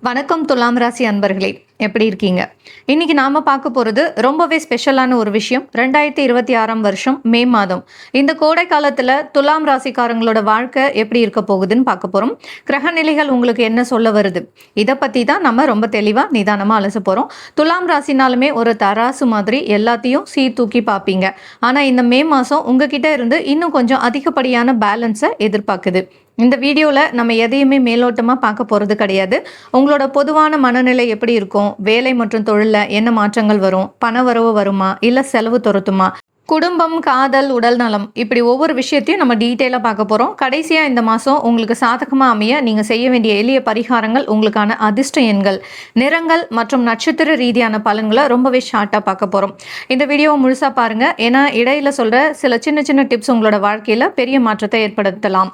வணக்கம் துலாம் ராசி அன்பர்களே, எப்படி இருக்கீங்க? இன்னைக்கு நாம பார்க்க போறது ரொம்பவே ஸ்பெஷலான ஒரு விஷயம். 2026ஆம் வருஷம் மே மாதம் இந்த கோடை காலத்துல துலாம் ராசிக்காரங்களோட வாழ்க்கை எப்படி இருக்க போகுதுன்னு பார்க்க போறோம். கிரக நிலைகள் உங்களுக்கு என்ன சொல்ல வருது, இதை பத்தி தான் நம்ம ரொம்ப தெளிவா நிதானமா அலச போறோம். துலாம் ராசினாலுமே ஒரு தராசு மாதிரி எல்லாத்தையும் சீர்தூக்கி பார்ப்பீங்க. ஆனா இந்த மே மாசம் உங்ககிட்ட இருந்து இன்னும் கொஞ்சம் அதிகப்படியான பேலன்ஸை எதிர்பார்க்குது. இந்த வீடியோவில் நம்ம எதையுமே மேலோட்டமாக பார்க்க போகிறது கிடையாது. உங்களோட பொதுவான மனநிலை எப்படி இருக்கும், வேலை மற்றும் தொழிலில் என்ன மாற்றங்கள் வரும், பண வரவு வருமா இல்லை செலவு துரத்துமா, குடும்பம், காதல், உடல் நலம், இப்படி ஒவ்வொரு விஷயத்தையும் நம்ம டீட்டெயிலாக பார்க்க போகிறோம். கடைசியாக இந்த மாதம் உங்களுக்கு சாதகமாக அமைய நீங்கள் செய்ய வேண்டிய எளிய பரிகாரங்கள், உங்களுக்கான அதிர்ஷ்ட எண்கள், நிறங்கள் மற்றும் நட்சத்திர ரீதியான பலன்களை ரொம்பவே ஷார்ட்டாக பார்க்க போகிறோம். இந்த வீடியோவை முழுசாக பாருங்கள். ஏன்னா இடையில சொல்கிற சில சின்ன சின்ன டிப்ஸ் உங்களோட வாழ்க்கையில் பெரிய மாற்றத்தை ஏற்படுத்தலாம்.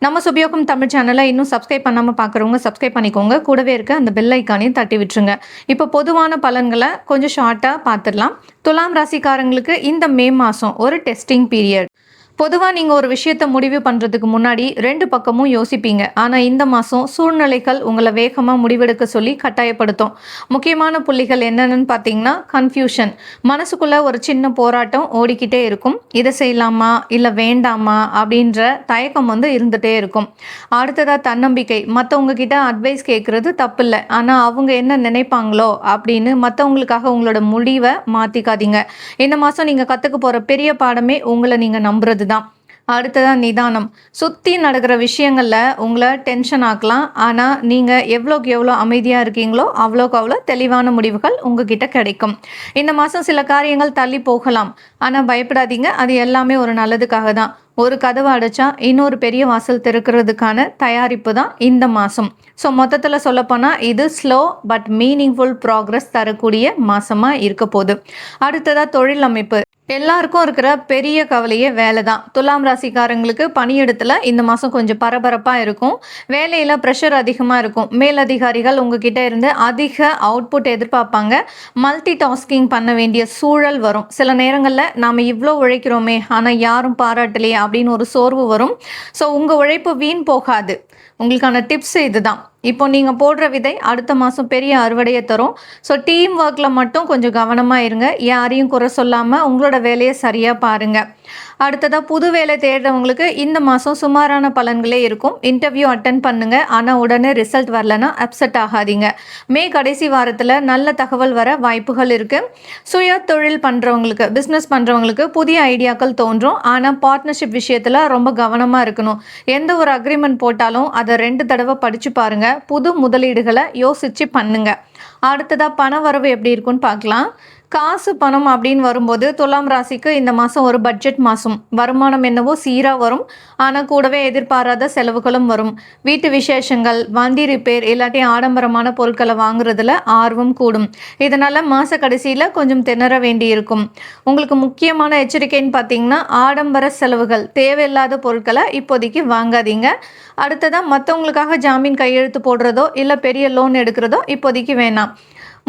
நம்ம சுபயோகம் தமிழ் சேனலை இன்னும் சப்ஸ்கிரைப் பண்ணாமல் பார்க்குறவங்க சப்ஸ்கிரைப் பண்ணிக்கோங்க. கூடவே இருக்க அந்த பெல் ஐக்கானையும் தட்டி விட்டுருங்க. இப்போ பொதுவான பலன்களை கொஞ்சம் ஷார்ட்டாக பார்த்துடலாம். துலாம் ராசிக்காரங்களுக்கு இந்த மே மாதம் ஒரு டெஸ்டிங் பீரியட். பொதுவாக நீங்கள் ஒரு விஷயத்தை முடிவு பண்ணுறதுக்கு முன்னாடி ரெண்டு பக்கமும் யோசிப்பீங்க. ஆனால் இந்த மாதம் சூழ்நிலைகள் உங்களை வேகமாக முடிவெடுக்க சொல்லி கட்டாயப்படுத்தும். முக்கியமான புள்ளிகள் என்னென்னு பார்த்தீங்கன்னா, கன்ஃபியூஷன், மனசுக்குள்ளே ஒரு சின்ன போராட்டம் ஓடிக்கிட்டே இருக்கும். இதை செய்யலாமா இல்லை வேண்டாமா அப்படின்ற தயக்கம் இருந்துகிட்டே இருக்கும். அடுத்ததாக தன்னம்பிக்கை, மற்றவங்க கிட்ட அட்வைஸ் கேட்குறது தப்பு இல்லை, ஆனால் அவங்க என்ன நினைப்பாங்களோ அப்படின்னு மற்றவங்களுக்காக உங்களோட முடிவை மாற்றிக்காதீங்க. இந்த மாதம் நீங்கள் கற்றுக்க போகிற பெரிய பாடமே உங்களை நீங்கள் நம்புறது தான். அடுத்ததான் நிதானம். சுற்றி நடக்கிற விஷயங்களில் உங்களை டென்ஷன் ஆக்கலாம். ஆனால் நீங்கள் எவ்வளோக்கு எவ்வளோ அமைதியாக இருக்கீங்களோ அவ்வளோக்கு அவ்வளோ தெளிவான முடிவுகள் உங்ககிட்ட கிடைக்கும். இந்த மாதம் சில காரியங்கள் தள்ளி போகலாம், ஆனால் பயப்படாதீங்க, அது எல்லாமே ஒரு நல்லதுக்காக தான். ஒரு கதவை அடைச்சா இன்னொரு பெரிய வாசல் திறக்கிறதுக்கான தயாரிப்பு தான் இந்த மாதம். ஸோ மொத்தத்தில் சொல்லப்போனால் இது ஸ்லோ பட் மீனிங்ஃபுல் ப்ராக்ரஸ் தரக்கூடிய மாதமாக இருக்க போகுது. அடுத்ததாக தொழில் அமைப்பு. எல்லாருக்கும் இருக்கிற பெரிய கவலையே வேலை தான். துலாம் ராசிக்காரங்களுக்கு பணியிடத்தில் இந்த மாதம் கொஞ்சம் பரபரப்பாக இருக்கும். வேலையில் ப்ரெஷர் அதிகமாக இருக்கும். மேலதிகாரிகள் உங்ககிட்ட இருந்து அதிக அவுட்புட் எதிர்பார்ப்பாங்க. மல்டி டாஸ்கிங் பண்ண வேண்டிய சூழல் வரும். சில நேரங்களில் நாம் இவ்வளோ உழைக்கிறோமே ஆனால் யாரும் பாராட்டலையே அப்படின்னு ஒரு சோர்வு வரும். ஸோ உங்கள் உழைப்பு வீண் போகாது. உங்களுக்கான டிப்ஸ் இதுதான். இப்போ நீங்கள் போடுற விதை அடுத்த மாதம் பெரிய அறுவடையை தரும். ஸோ டீம் ஒர்க்கில் மட்டும் கொஞ்சம் கவனமாக இருங்க. யாரையும் குறை சொல்லாமல் உங்களோட வேலையை சரியாக பாருங்கள். அடுத்ததாக புது வேலை தேடுறவங்களுக்கு இந்த மாதம் சுமாரான பலன்களே இருக்கும். இன்டர்வியூ அட்டன் பண்ணுங்கள், ஆனால் உடனே ரிசல்ட் வரலன்னா அப்செட் ஆகாதீங்க. மே கடைசி வாரத்தில் நல்ல தகவல் வர வாய்ப்புகள் இருக்குது. சுய தொழில் பண்ணுறவங்களுக்கு, பிஸ்னஸ் பண்ணுறவங்களுக்கு புதிய ஐடியாக்கள் தோன்றும். ஆனால் பார்ட்னர்ஷிப் விஷயத்தில் ரொம்ப கவனமாக இருக்கணும். எந்த ஒரு அக்ரிமெண்ட் போட்டாலும் அதை 2 தடவை படித்து பாருங்கள். புது முதலீடுகளை யோசித்து பண்ணுங்க. அடுத்ததாக பண வரவு எப்படி இருக்குன்னு பார்க்கலாம். காசு பணம் அப்படின்னு வரும்போது துலாம் ராசிக்கு இந்த மாதம் ஒரு பட்ஜெட் மாதம். வருமானம் என்னவோ சீராக வரும், ஆனால் கூடவே எதிர்பாராத செலவுகளும் வரும். வீட்டு விசேஷங்கள், வண்டி ரிப்பேர், இல்லாட்டி ஆடம்பரமான பொருட்களை வாங்குறதுல ஆர்வம் கூடும். இதனால் மாத கடைசியில் கொஞ்சம் திணற வேண்டி இருக்கும். உங்களுக்கு முக்கியமான எச்சரிக்கைன்னு பார்த்தீங்கன்னா, ஆடம்பர செலவுகள், தேவையில்லாத பொருட்களை இப்போதைக்கு வாங்காதீங்க. அடுத்ததாக மற்றவங்களுக்காக ஜாமீன் கையெழுத்து போடுறதோ இல்லை பெரிய லோன் எடுக்கிறதோ இப்போதைக்கு வேணாம்.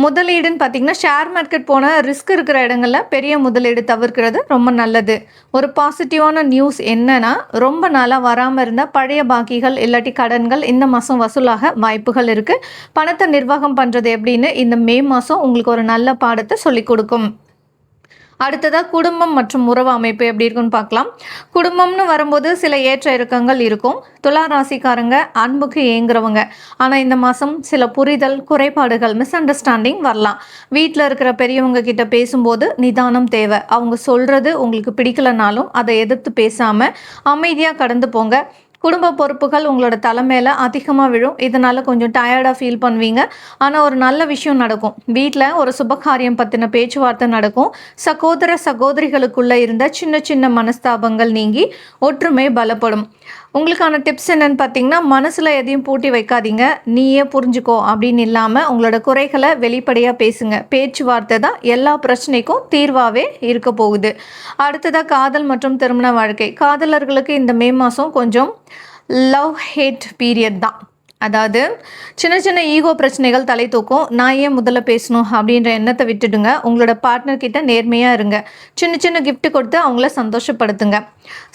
முதலீடுன்னு பார்த்தீங்கன்னா, ஷேர் மார்க்கெட் போன ரிஸ்க் இருக்கிற இடங்களில் பெரிய முதலீடு தவிர்க்கிறது ரொம்ப நல்லது. ஒரு பாசிட்டிவான நியூஸ் என்னன்னா, ரொம்ப நாளாக வராமல் இருந்த பழைய பாக்கிகள் இல்லாட்டி கடன்கள் இந்த மாதம் வசூலாக வாய்ப்புகள் இருக்குது. பணத்தை நிர்வாகம் பண்ணுறது எப்படின்னு இந்த மே மாதம் உங்களுக்கு ஒரு நல்ல பாடத்தை சொல்லிக் கொடுக்கும். அடுத்ததாக குடும்பம் மற்றும் உறவு அமைப்பு எப்படி இருக்குன்னு பார்க்கலாம். குடும்பம்னு வரும்போது சில ஏற்ற இறக்கங்கள் இருக்கும். துலா ராசிக்காரங்க அன்புக்கு ஏங்குறவங்க, ஆனால் இந்த மாதம் சில புரிதல் குறைபாடுகள், மிஸ் அண்டர்ஸ்டாண்டிங் வரலாம். வீட்டில் இருக்கிற பெரியவங்க கிட்ட பேசும்போது நிதானம் தேவை. அவங்க சொல்கிறது உங்களுக்கு பிடிக்கலனாலும் அதை எதிர்த்து பேசாமல் அமைதியாக கடந்து போங்க. குடும்ப பொறுப்புகள் உங்களோட தலைமையில் அதிகமாக விழும். இதனால் கொஞ்சம் டயர்டாக ஃபீல் பண்ணுவீங்க. ஆனால் ஒரு நல்ல விஷயம் நடக்கும். வீட்டில் ஒரு சுபகாரியம் பற்றின பேச்சுவார்த்தை நடக்கும். சகோதர சகோதரிகளுக்குள்ளே இருந்த சின்ன சின்ன மனஸ்தாபங்கள் நீங்கி ஒற்றுமை பலப்படும். உங்களுக்கான டிப்ஸ் என்னன்னு பார்த்தீங்கன்னா, மனசில் எதையும் பூட்டி வைக்காதீங்க. நீயே புரிஞ்சுக்கோ அப்படின்னு இல்லாமல் உங்களோட குறைகளை வெளிப்படையாக பேசுங்க. பேச்சுவார்த்தை தான் எல்லா பிரச்சனைக்கும் தீர்வாகவே இருக்க போகுது. அடுத்ததாக காதல் மற்றும் திருமண வாழ்க்கை. காதலர்களுக்கு இந்த மே மாதம் கொஞ்சம் லவ் ஹேட் பீரியட் தான். அதாவது சின்ன சின்ன ஈகோ பிரச்சனைகள் தலை தூக்கும். நான் ஏன் முதல்ல பேசணும் அப்படின்ற எண்ணத்தை விட்டுடுங்க. உங்களோட பார்ட்னர்கிட்ட நேர்மையாக இருங்க. சின்ன சின்ன கிஃப்ட் கொடுத்து அவங்கள சந்தோஷப்படுத்துங்க.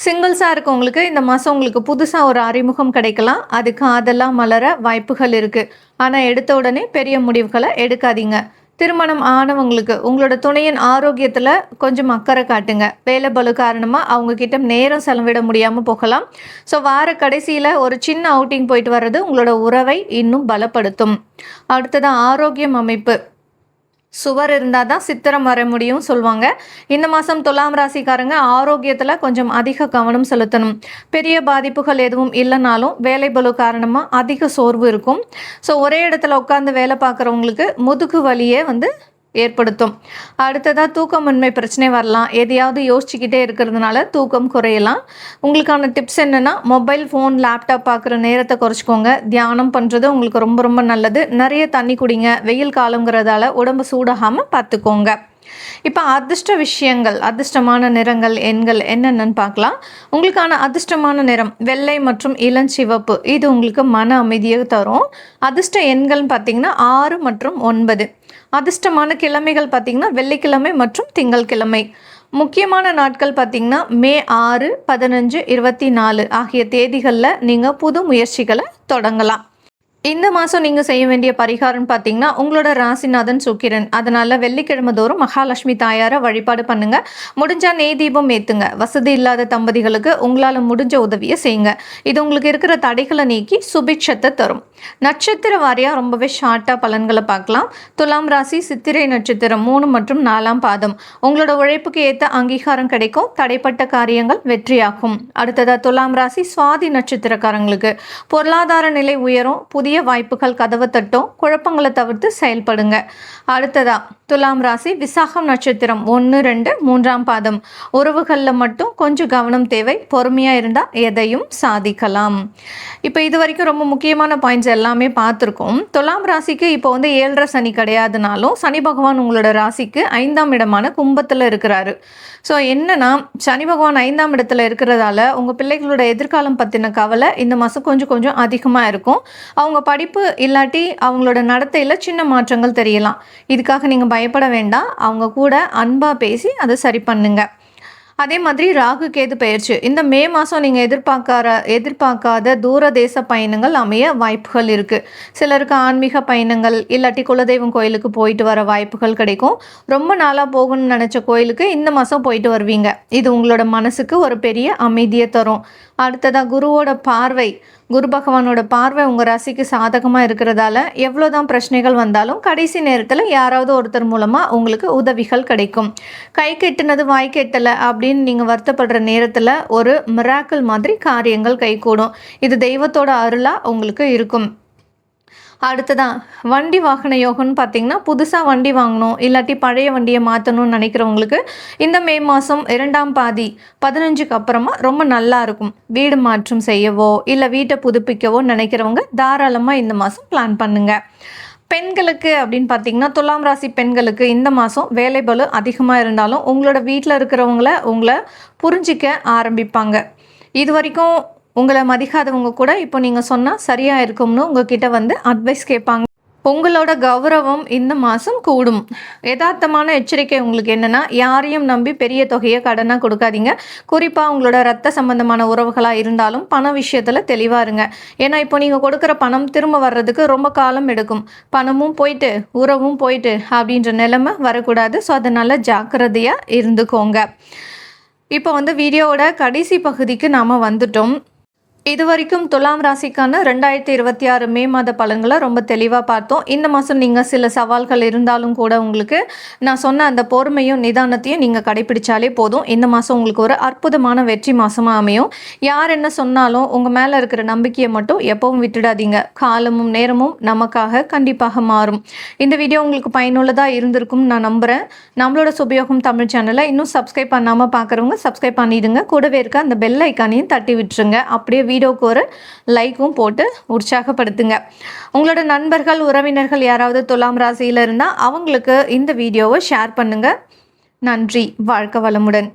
சிங்கிள்ஸாக இருக்கவங்களுக்கு இந்த மாதம் உங்களுக்கு புதுசாக ஒரு அறிமுகம் கிடைக்கலாம். அது காதெல்லாம் மலர வாய்ப்புகள் இருக்குது. ஆனால் எடுத்த உடனே பெரிய முடிவுகளை எடுக்காதீங்க. திருமணம் ஆனவங்களுக்கு உங்களோட துணையின் ஆரோக்கியத்தில் கொஞ்சம் அக்கறை காட்டுங்க. வேலை பளு காரணமாக அவங்கக்கிட்ட நேரம் செலவிட முடியாமல் போகலாம். ஸோ வார கடைசியில் ஒரு சின்ன அவுட்டிங் போயிட்டு வர்றது உங்களோட உறவை இன்னும் பலப்படுத்தும். அடுத்ததான் ஆரோக்கியம் அமைப்பு. சுவர் இருந்தால் தான் சித்திரம் வர முடியும் சொல்லுவாங்க. இந்த மாதம் துலாம் ராசிக்காரங்க ஆரோக்கியத்தில் கொஞ்சம் அதிக கவனம் செலுத்தணும். பெரிய பாதிப்புகள் எதுவும் இல்லைனாலும் வேலை பளு காரணமாக அதிக சோர்வு இருக்கும். ஸோ ஒரே இடத்துல உட்காந்து வேலை பார்க்குறவங்களுக்கு முதுகு வலியே ஏற்படுத்தும். அடுத்ததாக தூக்கமின்மை பிரச்சனை வரலாம். எதையாவது யோசிச்சுக்கிட்டே இருக்கிறதுனால தூக்கம் குறையலாம். உங்களுக்கான டிப்ஸ் என்னென்னா, மொபைல் ஃபோன் லேப்டாப் பார்க்குற நேரத்தை குறைச்சிக்கோங்க. தியானம் பண்ணுறது உங்களுக்கு ரொம்ப ரொம்ப நல்லது. நிறைய தண்ணி குடிங்க. வெயில் காலங்கிறதால உடம்பு சூடாகாமல் பார்த்துக்கோங்க. இப்போ அதிர்ஷ்ட விஷயங்கள், அதிர்ஷ்டமான நிறங்கள், எண்கள் என்னென்னு பார்க்கலாம். உங்களுக்கான அதிர்ஷ்டமான நிறம் வெள்ளை மற்றும் இளஞ்சிவப்பு. இது உங்களுக்கு மன அமைதியை தரும். அதிர்ஷ்ட எண்கள்னு பார்த்தீங்கன்னா 6 மற்றும் 9. அதிர்ஷ்டமான கிழமைகள் பார்த்திங்கன்னா வெள்ளிக்கிழமை மற்றும் திங்கள்கிழமை. முக்கியமான நாட்கள் பார்த்திங்கன்னா மே 6, 15, 24 ஆகிய தேதிகளில் நீங்கள் புது முயற்சிகளை தொடங்கலாம். இந்த மாதம் நீங்கள் செய்ய வேண்டிய பரிகாரம்னு பார்த்தீங்கன்னா, உங்களோட ராசிநாதன் சுக்கிரன். அதனால் வெள்ளிக்கிழமை தோறும் மகாலட்சுமி தாயாரை வழிபாடு பண்ணுங்கள். முடிஞ்சால் நெய் தீபம் ஏற்றுங்க. வசதி இல்லாத தம்பதிகளுக்கு உங்களால் முடிஞ்ச உதவியை செய்யுங்க. இது உங்களுக்கு இருக்கிற தடைகளை நீக்கி சுபிட்சத்தை தரும். நட்சத்திர வாரியாக ரொம்பவே ஷார்ட்டாக பலன்களை பார்க்கலாம். துலாம் ராசி சித்திரை நட்சத்திரம் 3 மற்றும் 4ஆம் பாதம். உங்களோட உழைப்புக்கு ஏற்ற அங்கீகாரம் கிடைக்கும். தடைப்பட்ட காரியங்கள் வெற்றியாகும். அடுத்ததாக துலாம் ராசி சுவாதி நட்சத்திரக்காரங்களுக்கு பொருளாதார நிலை உயரும். புதிய வாய்ப்புகள் கதவை தட்டும். குழப்பங்களை தவிர்த்து செயல்படுங்க. அடுத்ததா துலாம் ராசி விசாகம் நட்சத்திரம் 1, 2, 3ஆம் பாதம். உறவுகளில் மட்டும் கொஞ்சம் கவனம் தேவை. பொறுமையாக இருந்தால் எதையும் சாதிக்கலாம். இப்போ இது வரைக்கும் ரொம்ப முக்கியமான பாயிண்ட்ஸ் எல்லாமே பார்த்துருக்கோம். துலாம் ராசிக்கு இப்போ 7.5 சனி கிடையாதுனாலும் சனி பகவான் உங்களோட ராசிக்கு 5ஆம் இடமான கும்பத்தில் இருக்கிறாரு. ஸோ என்னன்னா, சனி பகவான் 5ஆம் இடத்துல இருக்கிறதால உங்கள் பிள்ளைகளோட எதிர்காலம் பற்றின கவலை இந்த மாதம் கொஞ்சம் அதிகமாக இருக்கும். அவங்க படிப்பு இல்லாட்டி அவங்களோட நடத்தையில் சின்ன மாற்றங்கள் தெரியலாம். இதுக்காக நீங்கள் பயப்பட வேண்டாம். அவங்க கூட அன்பாக பேசி அதை சரி பண்ணுங்க. அதே மாதிரி ராகு கேது பெயர்ச்சி இந்த மே மாதம் நீங்கள் எதிர்பார்க்காத தூர தேச பயணங்கள் அமைய வாய்ப்புகள் இருக்குது. சிலருக்கு ஆன்மீக பயணங்கள் இல்லாட்டி குலதெய்வம் கோயிலுக்கு போயிட்டு வர வாய்ப்புகள் கிடைக்கும். ரொம்ப நாளாக போகணும்னு நினச்ச கோயிலுக்கு இந்த மாதம் போயிட்டு வருவீங்க. இது உங்களோட மனசுக்கு ஒரு பெரிய அமைதியை தரும். அடுத்ததாக குரு பகவானோட பார்வை உங்கள் ராசிக்கு சாதகமாக இருக்கிறதால எவ்வளோதான் பிரச்சனைகள் வந்தாலும் கடைசி நேரத்தில் யாராவது ஒருத்தர் மூலமாக உங்களுக்கு உதவிகள் கிடைக்கும். கை கெட்டினது வாய் கெட்டலை அப்படின்னு நீங்கள் வருத்தப்படுற நேரத்தில் ஒரு மிராக்கிள் மாதிரி காரியங்கள் கைகூடும். இது தெய்வத்தோட அருளாக உங்களுக்கு இருக்கும். அடுத்ததான் வண்டி வாகன யோகம்னு பார்த்தீங்கன்னா, புதுசாக வண்டி வாங்கணும் இல்லாட்டி பழைய வண்டியை மாற்றணும்னு நினைக்கிறவங்களுக்கு இந்த மே மாதம் 2ஆம் பாதி 15க்கு அப்புறமா ரொம்ப நல்லா இருக்கும். வீடு மாற்றம் செய்யவோ இல்லை வீட்டை புதுப்பிக்கவோ நினைக்கிறவங்க தாராளமாக இந்த மாதம் பிளான் பண்ணுங்கள். பெண்களுக்கு அப்படின்னு பார்த்தீங்கன்னா, துலாம் ராசி பெண்களுக்கு இந்த மாதம் வேலை பளு அதிகமாக இருந்தாலும் உங்களோட வீட்டில் உங்களை புரிஞ்சிக்க ஆரம்பிப்பாங்க. இது வரைக்கும் உங்களை மதிக்காதவங்க கூட இப்போ நீங்கள் சொன்னால் சரியாக இருக்கும்னு உங்ககிட்ட அட்வைஸ் கேட்பாங்க. உங்களோட கௌரவம் இந்த மாதம் கூடும். யதார்த்தமான எச்சரிக்கை உங்களுக்கு என்னென்னா, யாரையும் நம்பி பெரிய தொகையை கடனாக கொடுக்காதீங்க. குறிப்பாக உங்களோட ரத்த சம்பந்தமான உறவுகளாக இருந்தாலும் பண விஷயத்தில் தெளிவாக இருங்க. ஏன்னா இப்போ நீங்கள் கொடுக்குற பணம் திரும்ப வர்றதுக்கு ரொம்ப காலம் எடுக்கும். பணமும் போயிட்டு உறவும் போயிட்டு அப்படின்ற நிலைமை வரக்கூடாது. ஸோ அதனால் ஜாக்கிரதையாக இருந்துக்கோங்க. இப்போ வீடியோவோட கடைசி பகுதிக்கு நாம் வந்துட்டோம். இது வரைக்கும் துலாம் ராசிக்கான 2026 மே மாத பலன்களை ரொம்ப தெளிவாக பார்த்தோம். இந்த மாதம் நீங்கள் சில சவால்கள் இருந்தாலும் கூட உங்களுக்கு நான் சொன்ன அந்த பொறுமையும் நிதானத்தையும் நீங்கள் கடைபிடிச்சாலே போதும். இந்த மாதம் உங்களுக்கு ஒரு அற்புதமான வெற்றி மாதமாக அமையும். யார் என்ன சொன்னாலும் உங்கள் மேலே இருக்கிற நம்பிக்கையை மட்டும் எப்பவும் விட்டுடாதீங்க. காலமும் நேரமும் நமக்காக கண்டிப்பாக மாறும். இந்த வீடியோ உங்களுக்கு பயனுள்ளதாக இருந்திருக்கும் நான் நம்புகிறேன். நம்மளோட சுபயோகம் தமிழ் சேனலை இன்னும் சப்ஸ்கிரைப் பண்ணாமல் பார்க்குறவங்க சப்ஸ்கிரைப் பண்ணிடுங்க. கூடவே இருக்க அந்த பெல் ஐக்கானையும் தட்டி விட்டுருங்க. அப்படியே வீடியோக்கு ஒரு லைக்கும் போட்டு உற்சாகப்படுத்துங்க. உங்களோட நண்பர்கள் உறவினர்கள் யாராவது துலாம் ராசியில் இருந்தால் அவங்களுக்கு இந்த வீடியோவை ஷேர் பண்ணுங்கள். நன்றி. வாழ்க வளமுடன்.